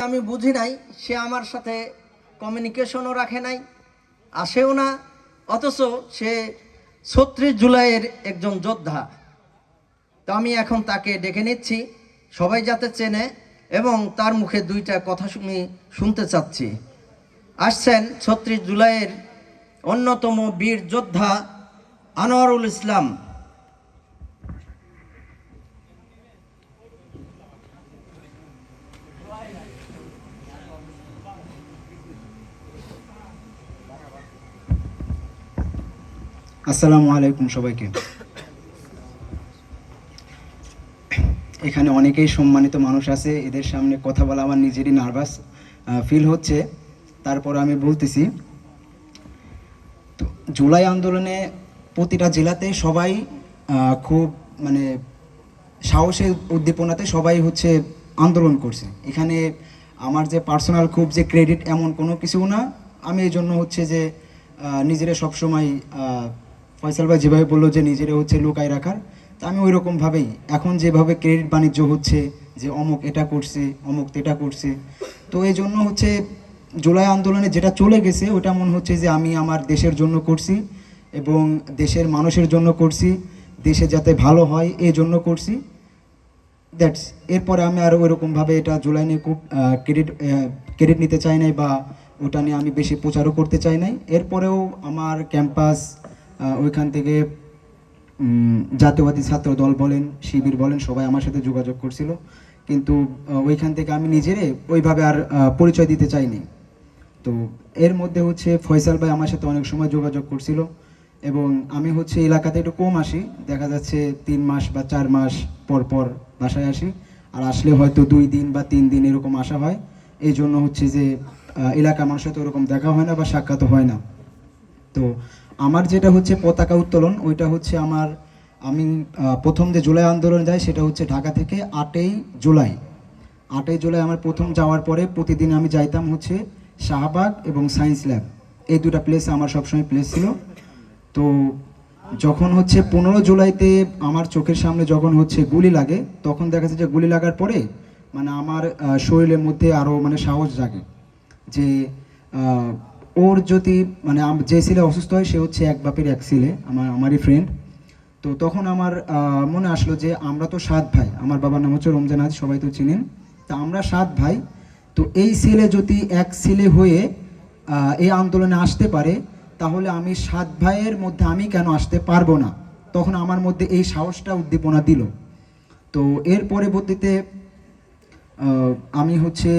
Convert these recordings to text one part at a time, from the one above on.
আমি বুঝি নাই, সে আমার সাথে কমিউনিকেশনও রাখে নাই, আসেও না, অথচ সে ৩৬ জুলাইয়ের একজন যোদ্ধা। তো আমি এখন তাকে ডেকে নিচ্ছি, সবাই যাতে চেনে এবং তার মুখে দুইটা কথা শুনতে চাচ্ছি। আসছেন ৩৬ জুলাইয়ের অন্যতম বীর যোদ্ধা আনোয়ারুল ইসলাম। আসসালামু আলাইকুম সবাইকে। এখানে অনেকেই সম্মানিত মানুষ আছে, এদের সামনে কথা বলা আমার নিজেরই নার্ভাস ফিল হচ্ছে, তারপর আমি বলতেছি। তো জুলাই আন্দোলনে প্রতিটা জেলাতে সবাই খুব মানে সাহসের উদ্দীপনাতে সবাই হচ্ছে আন্দোলন করছে। এখানে আমার যে পার্সোনাল খুব যে ক্রেডিট এমন কোনো কিছু না, আমি এই জন্য হচ্ছে যে নিজেরা সবসময় ফয়সাল ভাই যেভাবে বললো যে নিজেরা হচ্ছে লুকায় রাখার, তা আমি ওই রকমভাবেই এখন যেভাবে ক্রেডিট বাণিজ্য হচ্ছে যে অমুক এটা করছে অমুক এটা করছে, তো এই জন্য হচ্ছে জুলাই আন্দোলনে যেটা চলে গেছে ওটা মনে হচ্ছে যে আমি আমার দেশের জন্য করছি এবং দেশের মানুষের জন্য করছি, দেশে যাতে ভালো হয় এই জন্য করছি, দ্যাটস। এরপরে আমি আর ওইরকমভাবে এটা জুলাই নিয়ে খুব ক্রেডিট নিতে চাই নাই বা ওটা নিয়ে আমি বেশি প্রচারও করতে চাই নাই। এরপরেও আমার ক্যাম্পাস ওইখান থেকে জাতীয়বাদী ছাত্র দল বলেন, শিবির বলেন, সবাই আমার সাথে যোগাযোগ করছিল, কিন্তু ওইখান থেকে আমি নিজেরে ওইভাবে আর পরিচয় দিতে চাইনি। তো এর মধ্যে হচ্ছে ফয়সাল ভাই আমার সাথে অনেক সময় যোগাযোগ করছিল এবং আমি হচ্ছে এলাকাতে একটু কম আসি, দেখা যাচ্ছে 3 মাস বা 4 মাস পর পর বাসায় আসি, আর আসলে হয়তো 2 দিন বা 3 দিন এরকম আসা হয়। এই জন্য হচ্ছে যে এলাকার মানুষের সাথে ওরকম দেখা হয় না বা সাক্ষাৎ হয় না। তো আমার যেটা হচ্ছে পতাকা উত্তোলন, ওইটা হচ্ছে আমি প্রথম যে জুলাই আন্দোলন যাই সেটা হচ্ছে ঢাকা থেকে 8ই জুলাই। 8ই জুলাই আমার প্রথম যাওয়ার পরে প্রতিদিন আমি যাইতাম হচ্ছে শাহবাগ এবং সায়েন্স ল্যাব, এই দুটা প্লেসে আমার সবসময় প্লেস ছিল। তো যখন হচ্ছে 15 জুলাইতে আমার চোখের সামনে যখন হচ্ছে গুলি লাগে, তখন দেখা যাচ্ছে যে গুলি লাগার পরে মানে আমার শরীরের মধ্যে আরও মানে সাহস জাগে যে ওর যদি মানে যে ছেলে অসুস্থ হয় সে হচ্ছে এক বাপের এক ছেলে, আমারই ফ্রেন্ড। তো তখন আমার মনে আসলো যে আমরা তো 7 ভাই, আমার বাবার নাম হচ্ছে রমজান আজ, সবাই তো চিনেন। তা আমরা 7 ভাই, তো এই ছেলে যদি এক ছেলে হয়ে এই আন্দোলনে আসতে পারে, তাহলে আমি 7 ভাইয়ের মধ্যে আমি কেন আসতে পারবো না? তখন আমার মধ্যে এই সাহসটা উদ্দীপনা দিল। তো এর পরবর্তীতে আমি হচ্ছে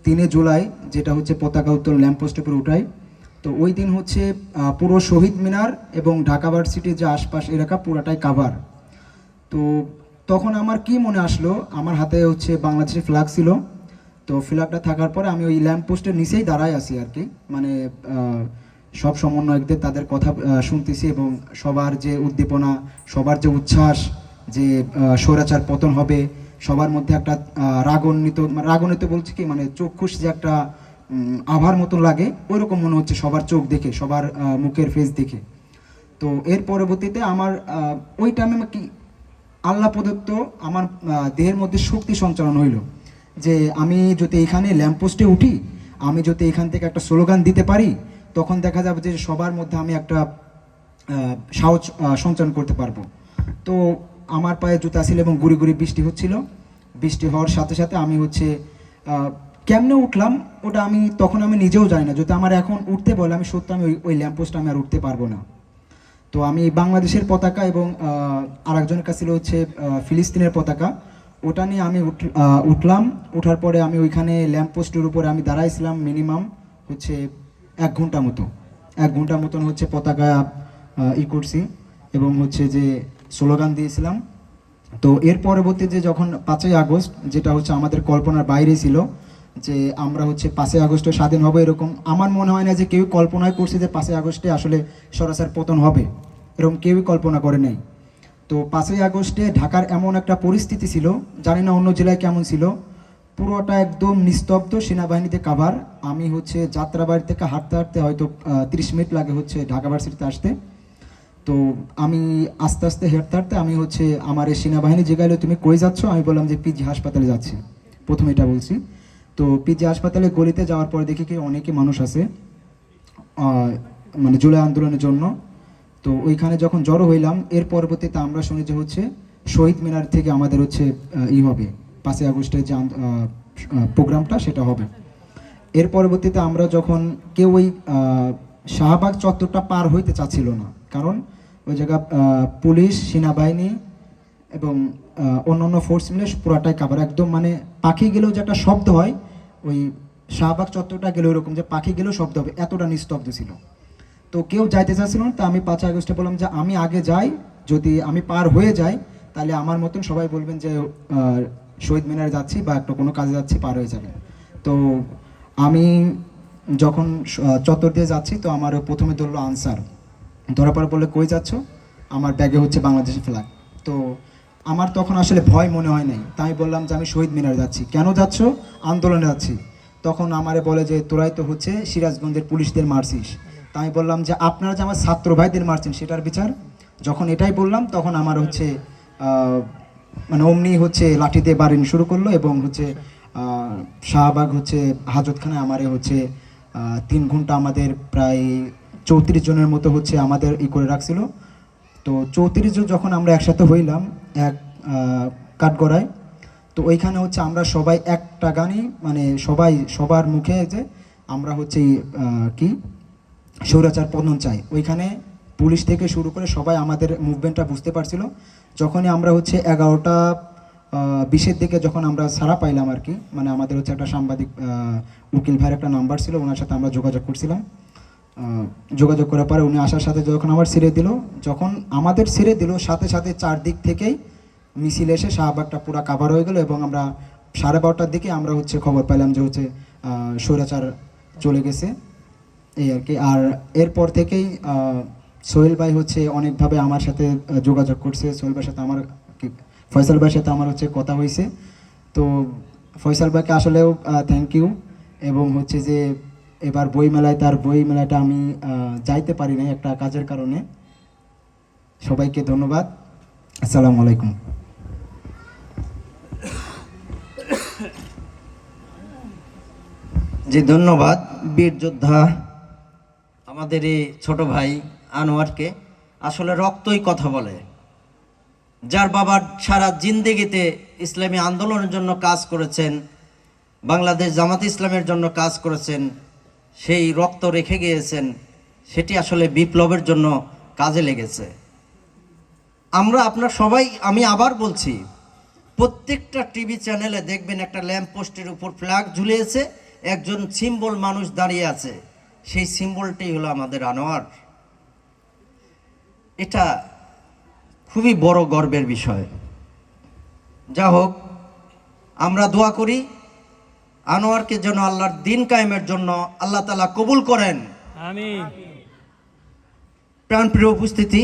3 জুলাই যেটা হচ্ছে পতাকা উত্তোলন ল্যাম্পপোস্টের উপর উঠাই। তো ওই দিন হচ্ছে পুরো শহীদ মিনার এবং ঢাকা ভার্সিটির যে আশপাশ এলাকা পুরাটাই কাভার। তো তখন আমার কি মনে আসলো, আমার হাতে হচ্ছে বাংলাদেশের ফ্ল্যাগ ছিল, তো ফ্ল্যাগটা থাকার পরে আমি ওই ল্যাম্পপোস্টের নিচেই দাঁড়ায় আছি আর কি, মানে সব সমন্বয়কদের তাদের কথা শুনতেছি এবং সবার যে উদ্দীপনা, সবার যে উচ্ছ্বাস যে স্বৈরাচার পতন হবে, সবার মধ্যে একটা রাগান্বিত বলছি কি মানে চক্ষুষ যে একটা আভার মতো লাগে, ওইরকম মনে হচ্ছে সবার চোখ দেখে, সবার মুখের ফেস দেখে। তো এর পরবর্তীতে আমার ওই টাইমে কি আল্লাহ প্রদত্ত আমার দেহের মধ্যে শক্তি সঞ্চালন হইল যে আমি যদি এখানে ল্যাম্পপোস্টে উঠি, আমি যদি এখান থেকে একটা স্লোগান দিতে পারি, তখন দেখা যাবে যে সবার মধ্যে আমি একটা সাহস সঞ্চালন করতে পারবো। তো আমার পায়ে জুতা ছিল এবং গুড়ি গুড়ি বৃষ্টি হচ্ছিল। বৃষ্টি হওয়ার সাথে সাথে আমি হচ্ছে কেমনে উঠলাম ওটা তখন আমি নিজেও জানি না। যদি আমার এখন উঠতে বলে আমি সত্যি আমি ওই ল্যাম্পপোস্টে আমি আর উঠতে পারবো না। তো আমি বাংলাদেশের পতাকা এবং আরেকজনের কাছে ছিল হচ্ছে ফিলিস্তিনের পতাকা, ওটা নিয়ে আমি উঠলাম। ওঠার পরে আমি ওইখানে ল্যাম্পপোস্টের উপরে আমি দাঁড়াইছিলাম মিনিমাম হচ্ছে 1 ঘন্টা মতো। 1 ঘন্টা মতন হচ্ছে পতাকা করছি এবং হচ্ছে যে স্লোগান দিয়েছিলাম। তো এর পরবর্তীতে যখন 5ই আগস্ট, যেটা হচ্ছে আমাদের কল্পনার বাইরে ছিল যে আমরা হচ্ছে 5ই আগস্টে স্বাধীন হবো, এরকম আমার মনে হয় না যে কেউ কল্পনাই করছে যে 5ই আগস্টে আসলে সরাসরি পতন হবে, এরকম কেউই কল্পনা করে নেই। তো 5ই আগস্টে ঢাকার এমন একটা পরিস্থিতি ছিল, জানি না অন্য জেলায় কেমন ছিল, পুরোটা একদম নিস্তব্ধ, সেনাবাহিনীতে কাভার। আমি হচ্ছে যাত্রাবাড়ি থেকে হাঁটতে হাঁটতে হয়তো 30 মিনিট লাগে হচ্ছে ঢাকা ভার্সিটিতে আসতে। তো আমি আস্তে আস্তে হেঁটতে হাঁটতে আমি হচ্ছে আমার এই সেনাবাহিনী জিজ্ঞাসা, তুমি কই যাচ্ছ? আমি বললাম যে পিজি হাসপাতালে যাচ্ছি, প্রথমে এটা বলছি। তো পিজি হাসপাতালে গলিতে যাওয়ার পর দেখি কি অনেকে মানুষ আছে মানে জুলাই আন্দোলনের জন্য। তো ওইখানে যখন জড়ো হইলাম, এর পরবর্তীতে আমরা শুনি যে হচ্ছে শহীদ মিনার থেকে আমাদের হচ্ছে হবে 5ই আগস্টের যে প্রোগ্রামটা সেটা হবে। এর পরবর্তীতে আমরা যখন কেউ ওই শাহবাগ চত্বরটা পার হইতে চাচ্ছিল না, কারণ ওই জায়গা পুলিশ, সেনাবাহিনী এবং অন্যান্য ফোর্স মিলে পুরাটাই কাভার, একদম মানে পাখি গেলেও যে একটা শব্দ হয়, ওই শাহবাগ চত্বরটা গেলে ওইরকম যে পাখি গেলেও শব্দ হবে, এতটা নিস্তব্ধ ছিল। তো কেউ যাইতে চাচ্ছিল না, তো আমি 5 আগস্টে বললাম যে আমি আগে যাই, যদি আমি পার হয়ে যাই তাহলে আমার মতন সবাই বলবেন যে শহীদ মিনারে যাচ্ছি বা একটা কোনো কাজে যাচ্ছি, পার হয়ে যাবে। তো আমি যখন চত্বর দিয়ে যাচ্ছি, তো আমার প্রথমে ধরলো আনসার, ধরার পর বললে কই যাচ্ছ, আমার ব্যাগে হচ্ছে বাংলাদেশের ফ্ল্যাগ। তো আমার তখন আসলে ভয় মনে হয় নাই, তাই বললাম যে আমি শহীদ মিনারে যাচ্ছি। কেন যাচ্ছ? আন্দোলনে যাচ্ছি। তখন আমারে বলে যে তোরাই তো হচ্ছে সিরাজগঞ্জের পুলিশদের মারছিস। তাই বললাম যে আপনারা যে আমার ছাত্র ভাইদের মারছেন সেটার বিচার। যখন এটাই বললাম তখন আমার হচ্ছে মানে অমনি হচ্ছে লাঠি দিয়ে বাড়ানো শুরু করলো, এবং হচ্ছে শাহবাগ হচ্ছে হাজতখানায় আমারে হচ্ছে 3 ঘন্টা আমাদের প্রায় 34 জনের মতো হচ্ছে আমাদের করে রাখছিল। তো 34 জন যখন আমরা একসাথে হইলাম এক কাঠগড়ায়, তো ওইখানে হচ্ছে আমরা সবাই একটা গানই মানে সবাই সবার মুখে যে আমরা হচ্ছে কি স্বৈরাচার পতন চাই। ওইখানে পুলিশ থেকে শুরু করে সবাই আমাদের মুভমেন্টটা বুঝতে পারছিল। যখনই আমরা হচ্ছে 11টা 20-এর দিকে যখন আমরা ছাড়া পাইলাম আর কি, মানে আমাদের হচ্ছে একটা সাংবাদিক উকিল ভাইয়ের একটা নাম্বার ছিল, ওনার সাথে আমরা যোগাযোগ করছিলাম। যোগাযোগ করার পরে উনি আসার সাথে যখন আমার ছেড়ে দিল, যখন আমাদের ছেড়ে দিল সাথে সাথে চারদিক থেকেই মিছিল এসে শাহবাগটা পুরো কাভার হয়ে গেল, এবং আমরা 12:30টার দিকে আমরা হচ্ছে খবর পাইলাম যে হচ্ছে স্বৈরাচার চলে গেছে, এই আর কি। আর এরপর থেকেই সোহেল ভাই হচ্ছে অনেকভাবে আমার সাথে যোগাযোগ করছে। সোহেল ভাইয়ের সাথে আমার ফয়সাল ভাইয়ের সাথে আমার হচ্ছে কথা হয়েছে। তো ফয়সাল ভাইকে আসলেও থ্যাংক ইউ। এবং হচ্ছে যে এবার বই মেলায়, তার বই মেলাটা আমি যাইতে পারি নাই একটা কাজের কারণে। সবাইকে ধন্যবাদ। আসসালামু আলাইকুম। জি ধন্যবাদ বীর যোদ্ধা আমাদের এই ছোট ভাই আনোয়ারকে। আসলে রক্তই কথা বলে। যার বাবার সারা জিন্দেগিতে ইসলামী আন্দোলনের জন্য কাজ করেছেন, বাংলাদেশ জামাত ইসলামের জন্য কাজ করেছেন, সেই রক্ত রেখে গিয়েছেন, সেটি আসলে বিপ্লবের জন্য কাজে লেগেছে। আমরা আপনার সবাই, আমি আবার বলছি, প্রত্যেকটা টিভি চ্যানেলে দেখবেন একটা ল্যাম্প পোস্টের উপর ফ্ল্যাগ ঝুলিয়েছে, একজন সিম্বল মানুষ দাঁড়িয়ে আছে, সেই সিম্বলটি হলো আমাদের আনোয়ার। এটা খুবই বড় গর্বের বিষয়। যা হোক, আমরা দোয়া করি আনোয়ারকে যেন আল্লাহর দিন কায়েমের জন্য আল্লাহ তাআলা কবুল করেন। আমিন। প্রাণপ্রিয় উপস্থিতি,